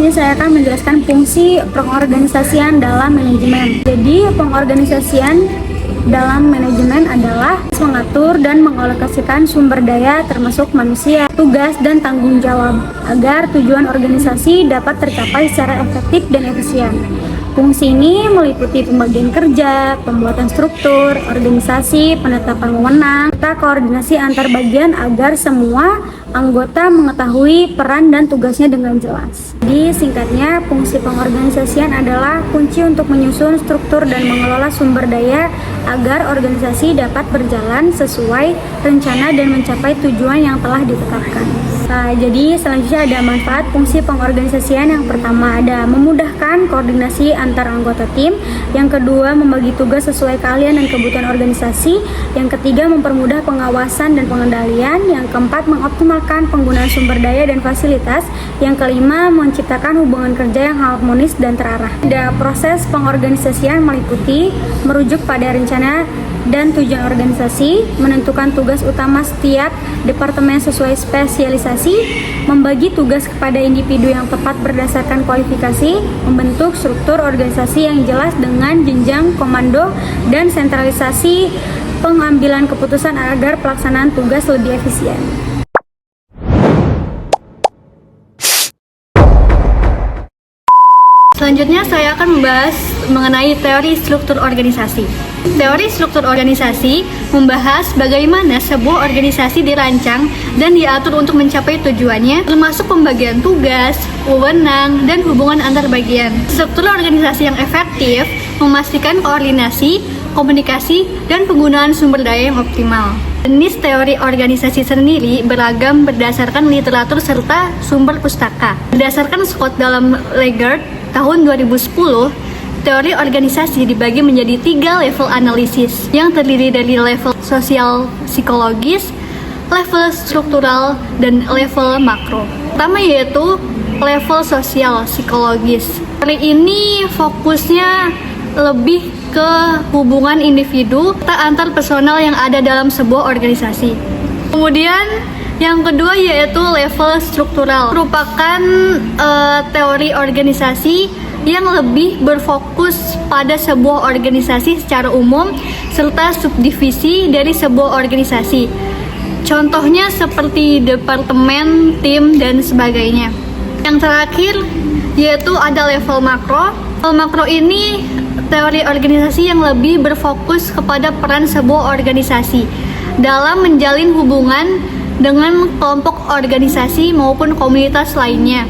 sini saya akan menjelaskan fungsi pengorganisasian dalam manajemen. Jadi, pengorganisasian dalam manajemen adalah mengatur dan mengalokasikan sumber daya termasuk manusia, tugas dan tanggung jawab agar tujuan organisasi dapat tercapai secara efektif dan efisien. Fungsi ini meliputi pembagian kerja, pembuatan struktur, organisasi, penetapan wewenang, serta koordinasi antar bagian agar semua anggota mengetahui peran dan tugasnya dengan jelas. Jadi singkatnya, fungsi pengorganisasian adalah kunci untuk menyusun struktur dan mengelola sumber daya agar organisasi dapat berjalan sesuai rencana dan mencapai tujuan yang telah ditetapkan. Nah, jadi selanjutnya ada manfaat fungsi pengorganisasian. Yang pertama ada memudahkan koordinasi antar anggota tim. Yang kedua, membagi tugas sesuai keahlian dan kebutuhan organisasi. Yang ketiga, mempermudah pengawasan dan pengendalian. Yang keempat, mengoptimalkan penggunaan sumber daya dan fasilitas. Yang kelima, menciptakan hubungan kerja yang harmonis dan terarah. Ada proses pengorganisasian meliputi merujuk pada rencana dan tujuan organisasi, menentukan tugas utama setiap departemen sesuai spesialisasi, membagi tugas kepada individu yang tepat berdasarkan kualifikasi, membentuk struktur organisasi yang jelas dengan jenjang komando dan sentralisasi pengambilan keputusan agar pelaksanaan tugas lebih efisien. Selanjutnya saya akan membahas mengenai teori struktur organisasi. Teori struktur organisasi membahas bagaimana sebuah organisasi dirancang dan diatur untuk mencapai tujuannya, termasuk pembagian tugas, wewenang, dan hubungan antar bagian. Struktur organisasi yang efektif memastikan koordinasi, komunikasi, dan penggunaan sumber daya yang optimal. Jenis teori organisasi sendiri beragam berdasarkan literatur serta sumber pustaka. Berdasarkan Scott dalam Lagarde tahun 2010, teori organisasi dibagi menjadi 3 level analisis yang terdiri dari level sosial psikologis, level struktural, dan level makro. Pertama yaitu level sosial psikologis. Teori ini fokusnya lebih ke hubungan individu serta antar personal yang ada dalam sebuah organisasi. Kemudian yang kedua yaitu level struktural, merupakan teori organisasi yang lebih berfokus pada sebuah organisasi secara umum serta subdivisi dari sebuah organisasi. Contohnya seperti departemen, tim, dan sebagainya. Yang terakhir yaitu ada level makro. Level makro ini teori organisasi yang lebih berfokus kepada peran sebuah organisasi dalam menjalin hubungan dengan kelompok organisasi maupun komunitas lainnya.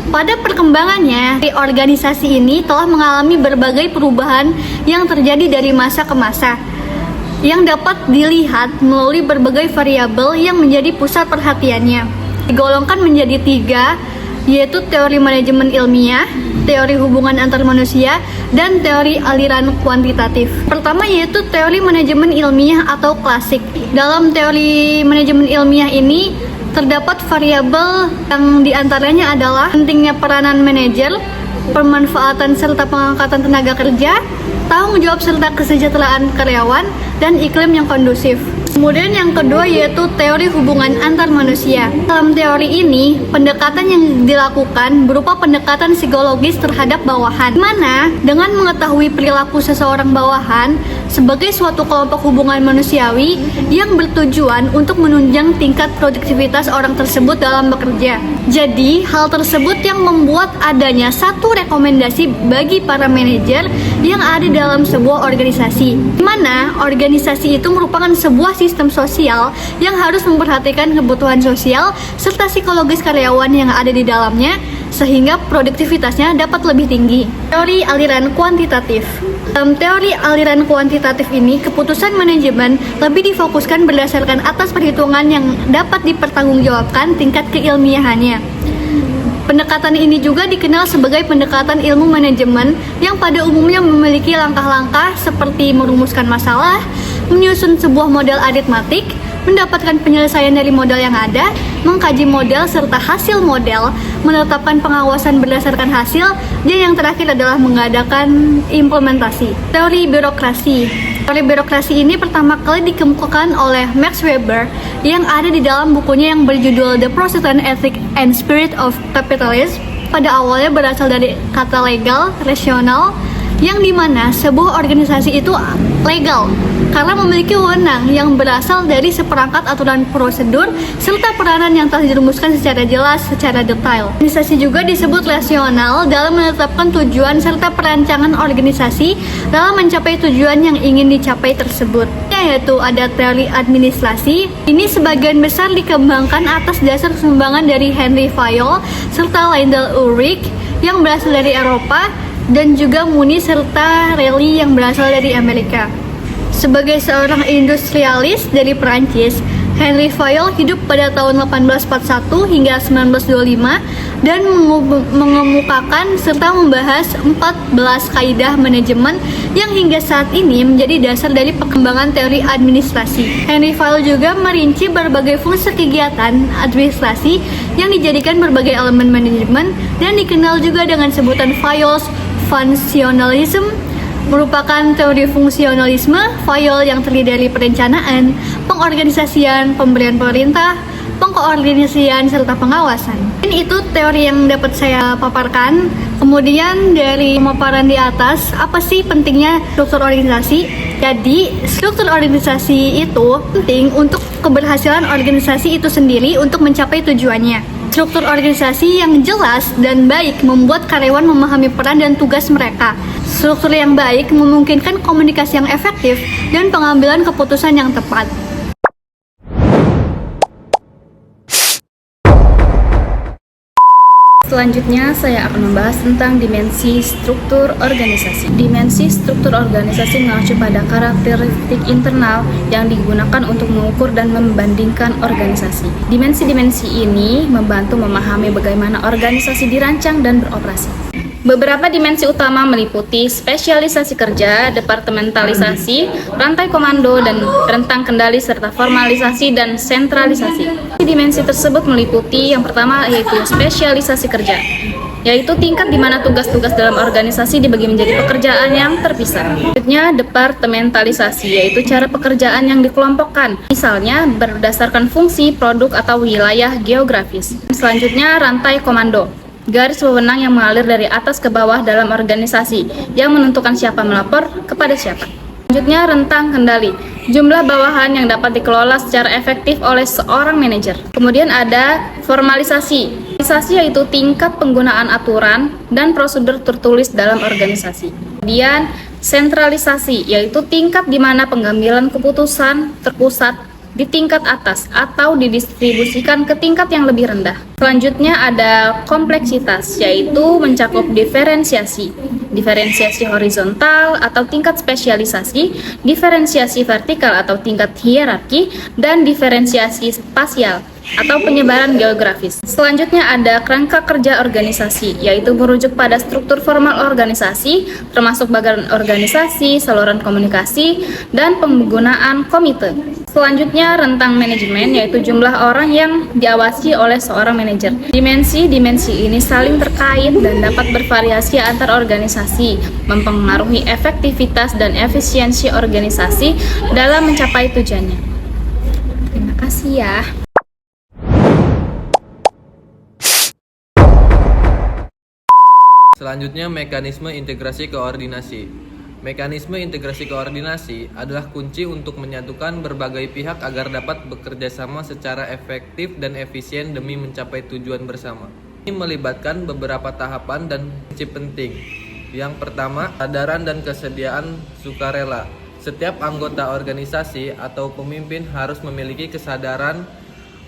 Pada perkembangannya, organisasi ini telah mengalami berbagai perubahan yang terjadi dari masa ke masa, yang dapat dilihat melalui berbagai variabel yang menjadi pusat perhatiannya. Digolongkan menjadi 3, yaitu teori manajemen ilmiah, teori hubungan antar manusia, dan teori aliran kuantitatif. Pertama yaitu teori manajemen ilmiah atau klasik. Dalam teori manajemen ilmiah ini terdapat variabel yang diantaranya adalah pentingnya peranan manajer, pemanfaatan serta pengangkatan tenaga kerja, tanggung jawab serta kesejahteraan karyawan, dan iklim yang kondusif. Kemudian yang kedua yaitu teori hubungan antar manusia. Dalam teori ini, pendekatan yang dilakukan berupa pendekatan psikologis terhadap bawahan, di mana dengan mengetahui perilaku seseorang bawahan sebagai suatu kelompok hubungan manusiawi yang bertujuan untuk menunjang tingkat produktivitas orang tersebut dalam bekerja. Jadi, hal tersebut yang membuat adanya satu rekomendasi bagi para manajer yang ada dalam sebuah organisasi, di mana organisasi itu merupakan sebuah sistem sosial yang harus memperhatikan kebutuhan sosial serta psikologis karyawan yang ada di dalamnya sehingga produktivitasnya dapat lebih tinggi. Teori aliran kuantitatif. Dalam teori aliran kuantitatif ini, keputusan manajemen lebih difokuskan berdasarkan atas perhitungan yang dapat dipertanggungjawabkan tingkat keilmiahannya. Pendekatan ini juga dikenal sebagai pendekatan ilmu manajemen yang pada umumnya memiliki langkah-langkah seperti merumuskan masalah, menyusun sebuah model aritmatik, mendapatkan penyelesaian dari model yang ada, mengkaji model serta hasil model, menetapkan pengawasan berdasarkan hasil, dan yang terakhir adalah mengadakan implementasi. Teori birokrasi. Teori birokrasi ini pertama kali dikemukakan oleh Max Weber yang ada di dalam bukunya yang berjudul The Process and Ethics and Spirit of Capitalism. pada awalnya berasal dari kata legal, rasional, yang dimana sebuah organisasi itu legal karena memiliki wewenang yang berasal dari seperangkat aturan prosedur serta peranan yang telah dirumuskan secara jelas, secara detail. Organisasi juga disebut rasional dalam menetapkan tujuan serta perancangan organisasi dalam mencapai tujuan yang ingin dicapai tersebut. Yaitu ada teori administrasi. Ini sebagian besar dikembangkan atas dasar sumbangan dari Henry Fayol serta Lyndall Ulrich yang berasal dari Eropa, dan juga Muni serta Rayleigh yang berasal dari Amerika. Sebagai seorang industrialis dari Perancis, Henry Fayol hidup pada tahun 1841 hingga 1925 dan mengemukakan serta membahas 14 kaidah manajemen yang hingga saat ini menjadi dasar dari perkembangan teori administrasi. Henry Fayol juga merinci berbagai fungsi kegiatan administrasi yang dijadikan berbagai elemen manajemen dan dikenal juga dengan sebutan Fayol's Functionalism, merupakan teori fungsionalisme Fayol yang terdiri dari perencanaan, pengorganisasian, pemberian perintah, pengkoordinasian, serta pengawasan. Ini itu teori yang dapat saya paparkan. Kemudian dari pemaparan di atas, apa sih pentingnya struktur organisasi? Jadi, struktur organisasi itu penting untuk keberhasilan organisasi itu sendiri untuk mencapai tujuannya. Struktur organisasi yang jelas dan baik membuat karyawan memahami peran dan tugas mereka. Struktur yang baik memungkinkan komunikasi yang efektif dan pengambilan keputusan yang tepat. Selanjutnya, saya akan membahas tentang dimensi struktur organisasi. Dimensi struktur organisasi mengacu pada karakteristik internal yang digunakan untuk mengukur dan membandingkan organisasi. Dimensi-dimensi ini membantu memahami bagaimana organisasi dirancang dan beroperasi. Beberapa dimensi utama meliputi spesialisasi kerja, departementalisasi, rantai komando, dan rentang kendali serta formalisasi dan sentralisasi. Dimensi tersebut meliputi yang pertama yaitu spesialisasi kerja, yaitu tingkat di mana tugas-tugas dalam organisasi dibagi menjadi pekerjaan yang terpisah. Selanjutnya, departementalisasi, yaitu cara pekerjaan yang dikelompokkan, misalnya berdasarkan fungsi, produk, atau wilayah geografis. Selanjutnya, rantai komando, garis wewenang yang mengalir dari atas ke bawah dalam organisasi, yang menentukan siapa melapor kepada siapa. Selanjutnya, rentang kendali, jumlah bawahan yang dapat dikelola secara efektif oleh seorang manajer. Kemudian ada formalisasi. Formalisasi yaitu tingkat penggunaan aturan dan prosedur tertulis dalam organisasi. Kemudian sentralisasi, yaitu tingkat di mana pengambilan keputusan terpusat di tingkat atas atau didistribusikan ke tingkat yang lebih rendah. Selanjutnya ada kompleksitas, yaitu mencakup diferensiasi horizontal atau tingkat spesialisasi, diferensiasi vertikal atau tingkat hierarki, dan diferensiasi spasial atau penyebaran geografis. Selanjutnya ada kerangka kerja organisasi, yaitu merujuk pada struktur formal organisasi, termasuk bagian organisasi, saluran komunikasi, dan penggunaan komite. Selanjutnya rentang manajemen, yaitu jumlah orang yang diawasi oleh seorang manajer. Dimensi-dimensi ini saling terkait dan dapat bervariasi antar organisasi, mempengaruhi efektivitas dan efisiensi organisasi dalam mencapai tujuannya. Terima kasih ya. Selanjutnya, mekanisme integrasi koordinasi. Mekanisme integrasi koordinasi adalah kunci untuk menyatukan berbagai pihak agar dapat bekerja sama secara efektif dan efisien demi mencapai tujuan bersama. Ini melibatkan beberapa tahapan dan prinsip penting. Yang pertama, kesadaran dan kesediaan sukarela. Setiap anggota organisasi atau pemimpin harus memiliki kesadaran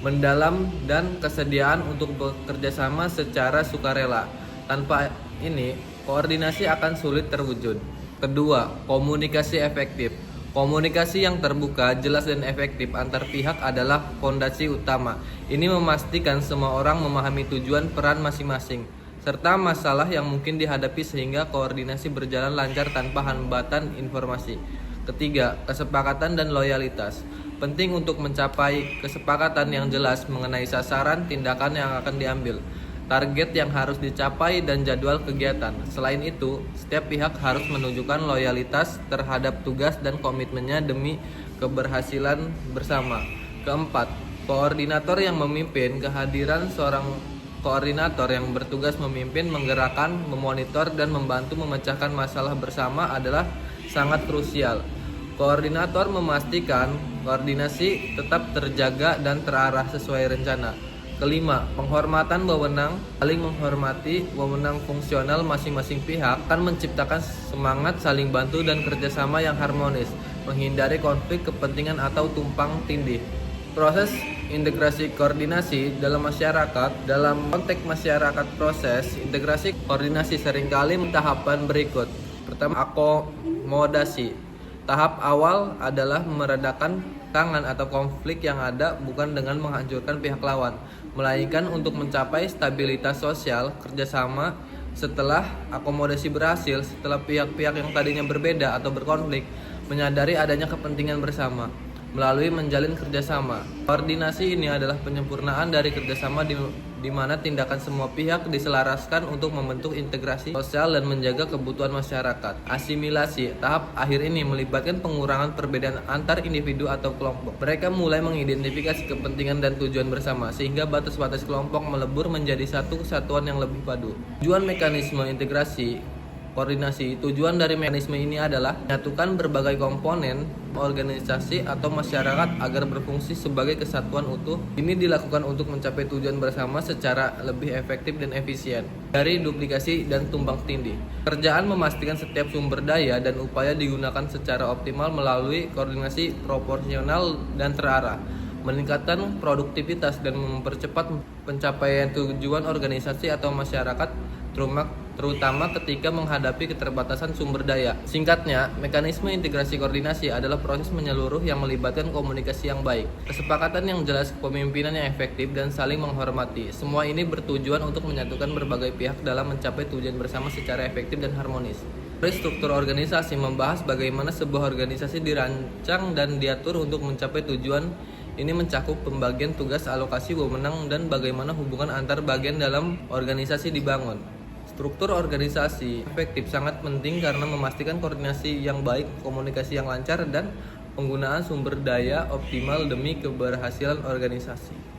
mendalam dan kesediaan untuk bekerja sama secara sukarela. Tanpa ini, koordinasi akan sulit terwujud. Kedua, komunikasi efektif. Komunikasi yang terbuka, jelas dan efektif antar pihak adalah fondasi utama. Ini memastikan semua orang memahami tujuan peran masing-masing, serta masalah yang mungkin dihadapi sehingga koordinasi berjalan lancar tanpa hambatan informasi. Ketiga, kesepakatan dan loyalitas. Penting untuk mencapai kesepakatan yang jelas mengenai sasaran tindakan yang akan diambil, target yang harus dicapai, dan jadwal kegiatan. Selain itu, setiap pihak harus menunjukkan loyalitas terhadap tugas dan komitmennya demi keberhasilan bersama. Keempat, koordinator yang memimpin. Kehadiran seorang Koordinator yang bertugas memimpin, menggerakkan, memonitor, dan membantu memecahkan masalah bersama adalah sangat krusial. Koordinator memastikan koordinasi tetap terjaga dan terarah sesuai rencana. Kelima, penghormatan wewenang. Saling menghormati wewenang fungsional masing-masing pihak akan menciptakan semangat saling bantu dan kerjasama yang harmonis, menghindari konflik kepentingan atau tumpang tindih. Proses integrasi koordinasi dalam masyarakat. Dalam konteks masyarakat, proses integrasi koordinasi seringkali tahapan berikut. Pertama, akomodasi. Tahap awal adalah meredakan tangan atau konflik yang ada bukan dengan menghancurkan pihak lawan, melainkan untuk mencapai stabilitas sosial kerjasama. Setelah akomodasi berhasil, setelah pihak-pihak yang tadinya berbeda atau berkonflik menyadari adanya kepentingan bersama melalui menjalin kerjasama. Koordinasi ini adalah penyempurnaan dari kerjasama di mana tindakan semua pihak diselaraskan untuk membentuk integrasi sosial dan menjaga kebutuhan masyarakat. Asimilasi. Tahap akhir ini melibatkan pengurangan perbedaan antar individu atau kelompok. Mereka mulai mengidentifikasi kepentingan dan tujuan bersama, sehingga batas-batas kelompok melebur menjadi satu kesatuan yang lebih padu. Tujuan mekanisme integrasi koordinasi. Tujuan dari mekanisme ini adalah menyatukan berbagai komponen organisasi atau masyarakat agar berfungsi sebagai kesatuan utuh. Ini dilakukan untuk mencapai tujuan bersama secara lebih efektif dan efisien dari duplikasi dan tumpang tindih. Kerjaan memastikan setiap sumber daya dan upaya digunakan secara optimal melalui koordinasi proporsional dan terarah, meningkatkan produktivitas dan mempercepat pencapaian tujuan organisasi atau masyarakat, terutama ketika menghadapi keterbatasan sumber daya. Singkatnya, mekanisme integrasi koordinasi adalah proses menyeluruh yang melibatkan komunikasi yang baik, kesepakatan yang jelas, kepemimpinan yang efektif, dan saling menghormati. Semua ini bertujuan untuk menyatukan berbagai pihak dalam mencapai tujuan bersama secara efektif dan harmonis. Struktur organisasi membahas bagaimana sebuah organisasi dirancang dan diatur untuk mencapai tujuan. Ini mencakup pembagian tugas, alokasi wewenang, dan bagaimana hubungan antar bagian dalam organisasi dibangun. Struktur organisasi efektif sangat penting karena memastikan koordinasi yang baik, komunikasi yang lancar, dan penggunaan sumber daya optimal demi keberhasilan organisasi.